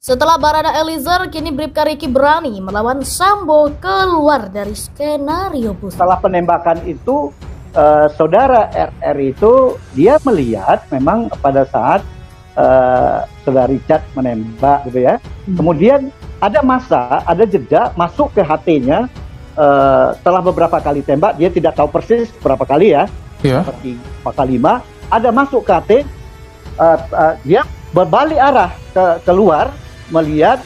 Setelah Barada Eliezer, kini Bribka Riki berani melawan Sambo keluar dari skenario busuk. Setelah penembakan itu, saudara RR itu dia melihat memang pada saat saudara Richard menembak gitu ya. Kemudian ada jeda masuk ke HT-nya setelah beberapa kali tembak, dia tidak tahu persis berapa kali ya. Seperti 4 kali 5, ada masuk ke HT, dia berbalik arah keluar melihat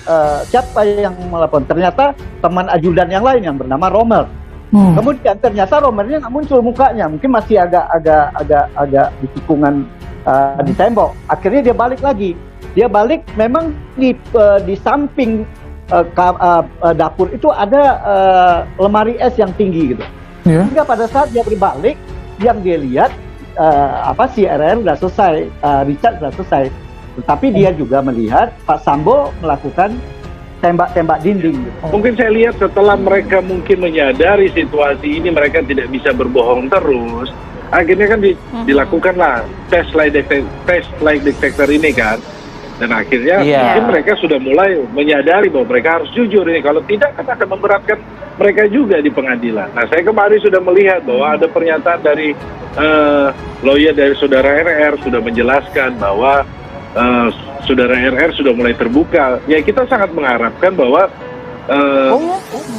siapa yang melapor. Ternyata teman ajudan yang lain yang bernama Romer. Kemudian ternyata Romernya nggak muncul mukanya, mungkin masih agak di tikungan di tembok. Akhirnya dia balik lagi. Dia balik memang di samping dapur itu ada lemari es yang tinggi gitu. Sehingga pada saat dia berbalik, yang dia lihat si RR sudah selesai, Richard sudah selesai. Tetapi dia juga melihat Pak Sambo melakukan tembak-tembak dinding. Mungkin saya lihat setelah mereka mungkin menyadari situasi ini, mereka tidak bisa berbohong terus. Akhirnya kan dilakukanlah tes lie detector ini kan. Dan akhirnya mungkin mereka sudah mulai menyadari bahwa mereka harus jujur ini. Kalau tidak, kan akan memberatkan mereka juga di pengadilan. Nah, saya kemarin sudah melihat bahwa ada pernyataan dari lawyer dari saudara RR sudah menjelaskan bahwa saudara RR sudah mulai terbuka. Ya, kita sangat mengharapkan bahwa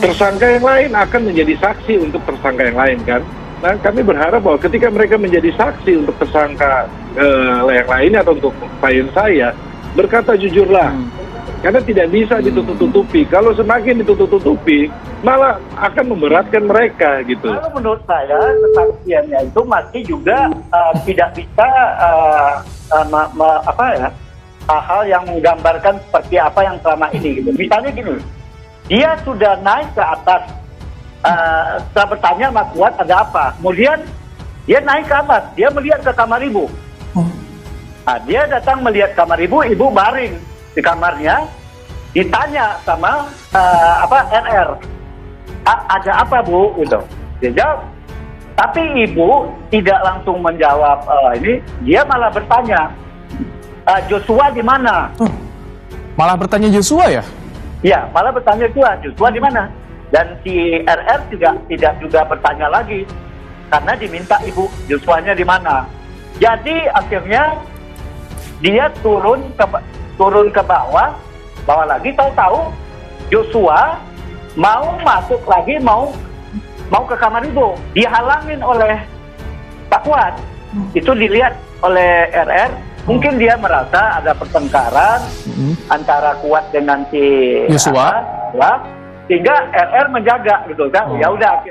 tersangka yang lain akan menjadi saksi untuk tersangka yang lain kan. Nah, kami berharap bahwa ketika mereka menjadi saksi untuk tersangka yang lainnya atau untuk klien saya, berkata jujurlah. Karena tidak bisa ditutup-tutupi. Kalau semakin ditutup-tutupi, malah akan memberatkan mereka gitu. Kalau menurut saya, kesaksiannya itu masih juga tidak bisa hal-hal yang menggambarkan seperti apa yang selama ini gitu. Misalnya gini, dia sudah naik ke atas, setelah bertanya sama Kuat ada apa, kemudian dia naik ke atas, dia melihat ke kamar ibu. Dia datang melihat kamar ibu baring di kamarnya, ditanya sama RR, ada apa Bu? Gitu. Dia jawab, tapi ibu tidak langsung menjawab ini, dia malah bertanya, Joshua di mana? Malah bertanya Joshua ya? Iya, malah bertanya Joshua di mana? Dan si RR tidak juga bertanya lagi, karena diminta ibu Joshua-nya di mana. Jadi akhirnya dia turun ke bawah lagi, tahu-tahu Joshua mau masuk lagi, mau ke kamar ibu, dihalangin oleh Pak Kuat. Itu dilihat oleh RR, mungkin dia merasa ada pertengkaran antara Kuat dengan si Joshua, sehingga RR menjaga gitu kan. Ya udah.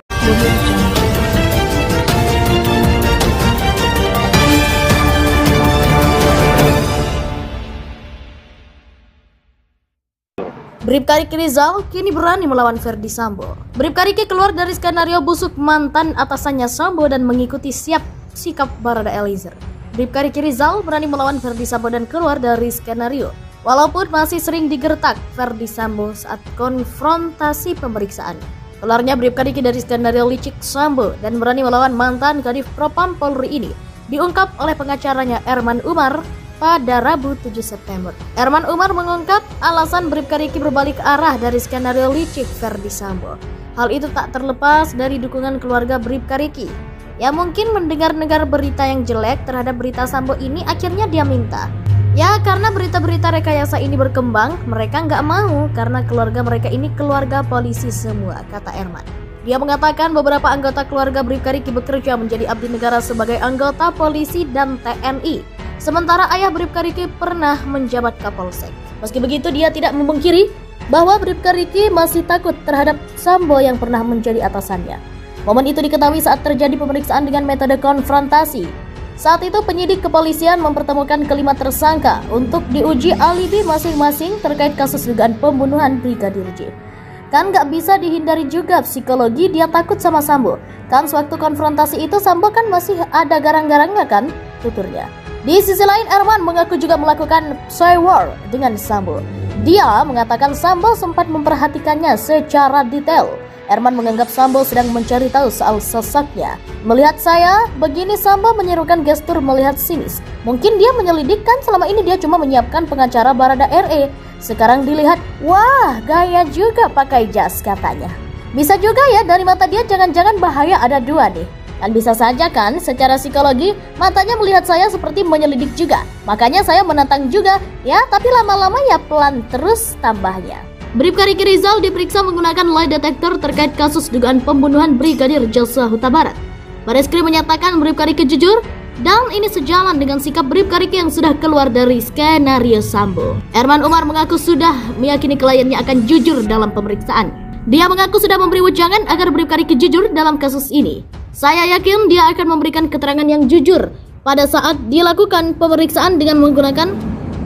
Bribka Riki Rizal kini berani melawan Ferdi Sambo. Bribka Riki keluar dari skenario busuk mantan atasannya Sambo dan mengikuti sikap Barada Eliezer. Bribka Riki Rizal berani melawan Ferdi Sambo dan keluar dari skenario. Walaupun masih sering digertak Ferdi Sambo saat konfrontasi pemeriksaan. Keluarnya Bribka Riki dari skenario licik Sambo dan berani melawan mantan Kadif Propam Polri ini diungkap oleh pengacaranya Erman Umar pada Rabu 7 September. Erman Umar mengungkap alasan Bribka Riki berbalik arah dari skenario licik Ferdi Sambo. Hal itu tak terlepas dari dukungan keluarga Bribka Riki yang mungkin mendengar berita yang jelek terhadap berita Sambo ini, akhirnya dia minta. Ya, karena berita-berita rekayasa ini berkembang, mereka nggak mau karena keluarga mereka ini keluarga polisi semua, kata Erman. Dia mengatakan beberapa anggota keluarga Bribka Riki bekerja menjadi abdi negara sebagai anggota polisi dan TNI. Sementara ayah Bribka Riki pernah menjabat Kapolsek. Meski begitu, dia tidak memungkiri bahwa Bribka Riki masih takut terhadap Sambo yang pernah menjadi atasannya. Momen itu diketahui saat terjadi pemeriksaan dengan metode konfrontasi. Saat itu penyidik kepolisian mempertemukan kelima tersangka untuk diuji alibi masing-masing terkait kasus dugaan pembunuhan Brigadir J. Kan gak bisa dihindari juga psikologi dia takut sama Sambo. Kan sewaktu konfrontasi itu Sambo kan masih ada garang-garangnya kan, tuturnya. Di sisi lain, Erman mengaku juga melakukan psy war dengan Sambo. Dia mengatakan Sambo sempat memperhatikannya secara detail Erman menganggap Sambo sedang mencari tahu soal sosoknya. Melihat saya, begini Sambo menyerukan gestur melihat sinis. Mungkin dia menyelidikkan, selama ini dia cuma menyiapkan pengacara Barada RE. Sekarang dilihat, wah gaya juga pakai jas katanya. Bisa juga ya dari mata dia jangan-jangan bahaya ada dua nih. Dan bisa saja kan secara psikologi matanya melihat saya seperti menyelidik juga. Makanya saya menantang juga ya, tapi lama-lama ya pelan terus tambahnya. Bribka Riki Rizal diperiksa menggunakan lie detector terkait kasus dugaan pembunuhan Brigadir Joshua Huta Barat. Bareskrim menyatakan Bribka Riki jujur dan ini sejalan dengan sikap Bribka Riki yang sudah keluar dari skenario Sambo. Erman Umar mengaku sudah meyakini kliennya akan jujur dalam pemeriksaan. Dia mengaku sudah memberi wejangan agar Bribka Riki jujur dalam kasus ini. Saya yakin dia akan memberikan keterangan yang jujur pada saat dilakukan pemeriksaan dengan menggunakan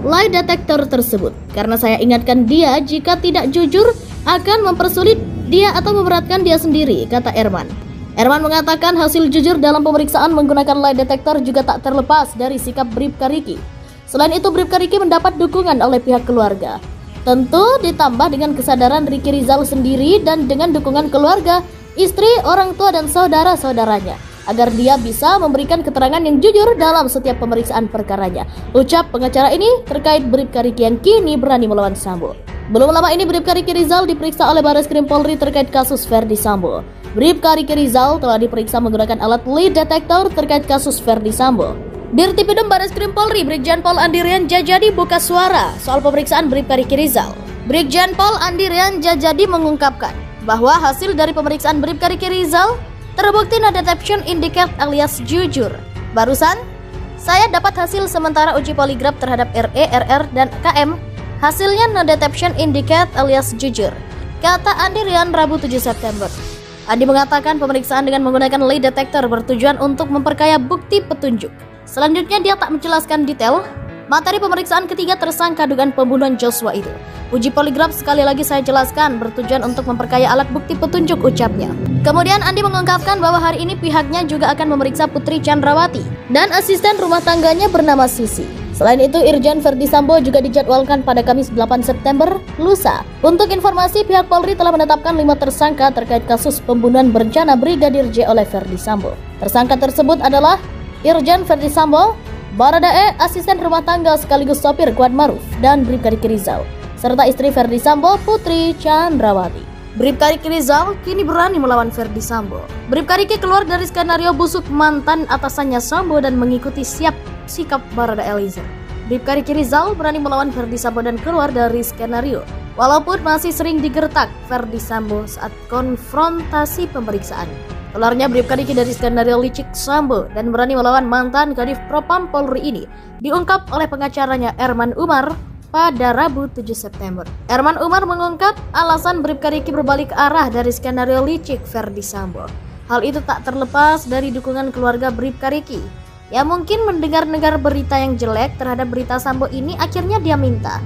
lie detector tersebut. Karena saya ingatkan dia jika tidak jujur akan mempersulit dia atau memberatkan dia sendiri, kata Erman. Erman mengatakan hasil jujur dalam pemeriksaan menggunakan lie detector juga tak terlepas dari sikap Bribka Riki. Selain itu Bribka Riki mendapat dukungan oleh pihak keluarga. Tentu ditambah dengan kesadaran Riki Rizal sendiri dan dengan dukungan keluarga, istri, orang tua dan saudara-saudaranya, agar dia bisa memberikan keterangan yang jujur dalam setiap pemeriksaan perkaranya. Ucap pengacara ini terkait Bribka Riki yang kini berani melawan Sambo. Belum lama ini Bribka Riki Rizal diperiksa oleh Bareskrim Polri terkait kasus Verdi Sambo. Bribka Riki Rizal telah diperiksa menggunakan alat lie detector terkait kasus Verdi Sambo. Dirtipidum Bareskrim Polri, Brigjen Pol Andirian Jajadi buka suara soal pemeriksaan Bribka Riki Rizal. Brigjen Pol Andirian Jajadi mengungkapkan bahwa hasil dari pemeriksaan Bribka Riki Rizal terbukti no deception indicate alias jujur. Barusan, saya dapat hasil sementara uji poligraf terhadap RE, RR, dan KM. Hasilnya no deception indicate alias jujur, kata Andi Rian Rabu 7 September. Andi mengatakan pemeriksaan dengan menggunakan lie detector bertujuan untuk memperkaya bukti petunjuk. Selanjutnya dia tak menjelaskan detail materi pemeriksaan ketiga tersangka dugaan pembunuhan Joshua itu. Uji poligraf sekali lagi saya jelaskan bertujuan untuk memperkaya alat bukti petunjuk, ucapnya. Kemudian Andi mengungkapkan bahwa hari ini pihaknya juga akan memeriksa Putri Chandrawati dan asisten rumah tangganya bernama Sisi. Selain itu Irjen Verdi Sambo juga dijadwalkan pada Kamis 8 September, lusa. Untuk informasi, pihak Polri telah menetapkan 5 tersangka terkait kasus pembunuhan berencana Brigadir J oleh Verdi Sambo. Tersangka tersebut adalah Irjen Verdi Sambo, Barada E, asisten rumah tangga sekaligus sopir Kuat Maruf, dan Bribka Riki Rizal, serta istri Verdi Sambo, Putri Chandrawati. Bribka Riki Rizal kini berani melawan Verdi Sambo. Bribka Riki keluar dari skenario busuk mantan atasannya Sambo dan mengikuti siap sikap Barada Eliezer. Bribka Riki Rizal berani melawan Verdi Sambo dan keluar dari skenario, walaupun masih sering digertak Verdi Sambo saat konfrontasi pemeriksaan. Keluarnya Bribka Riki dari skenario licik Sambo dan berani melawan mantan Kadif Propam Polri ini diungkap oleh pengacaranya Erman Umar pada Rabu 7 September. Erman Umar mengungkap alasan Bribka Riki berbalik arah dari skenario licik Verdi Sambo. Hal itu tak terlepas dari dukungan keluarga Bribka Riki. Ya mungkin mendengar-dengar berita yang jelek terhadap berita Sambo ini akhirnya dia minta.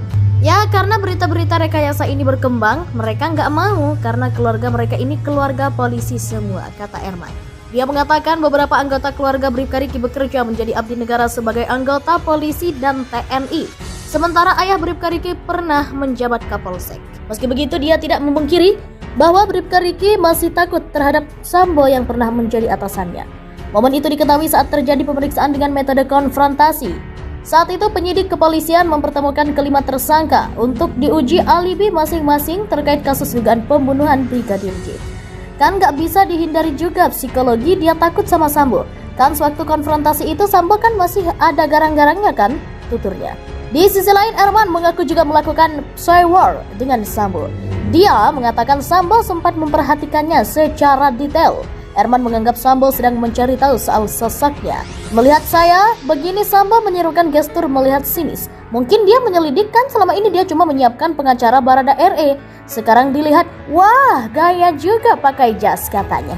Ya karena berita-berita rekayasa ini berkembang, mereka nggak mau karena keluarga mereka ini keluarga polisi semua, kata Erman. Dia mengatakan beberapa anggota keluarga Bribka Riki bekerja menjadi abdi negara sebagai anggota polisi dan TNI. Sementara ayah Bribka Riki pernah menjabat Kapolsek. Meski begitu dia tidak memungkiri bahwa Bribka Riki masih takut terhadap Sambo yang pernah menjadi atasannya. Momen itu diketahui saat terjadi pemeriksaan dengan metode konfrontasi. Saat itu penyidik kepolisian mempertemukan kelima tersangka untuk diuji alibi masing-masing terkait kasus dugaan pembunuhan Brigadir J. Kan gak bisa dihindari juga psikologi dia takut sama Sambo. Kan sewaktu konfrontasi itu Sambo kan masih ada garang-garangnya kan, tuturnya. Di sisi lain Erman mengaku juga melakukan psy war dengan Sambo. Dia mengatakan Sambo sempat memperhatikannya secara detail. Erman menganggap Sambo sedang mencari tahu soal sosoknya. Melihat saya, begini Sambo menyerukan gestur melihat sinis. Mungkin dia menyelidikkan, selama ini dia cuma menyiapkan pengacara Barada RE. Sekarang dilihat, wah gaya juga pakai jas katanya.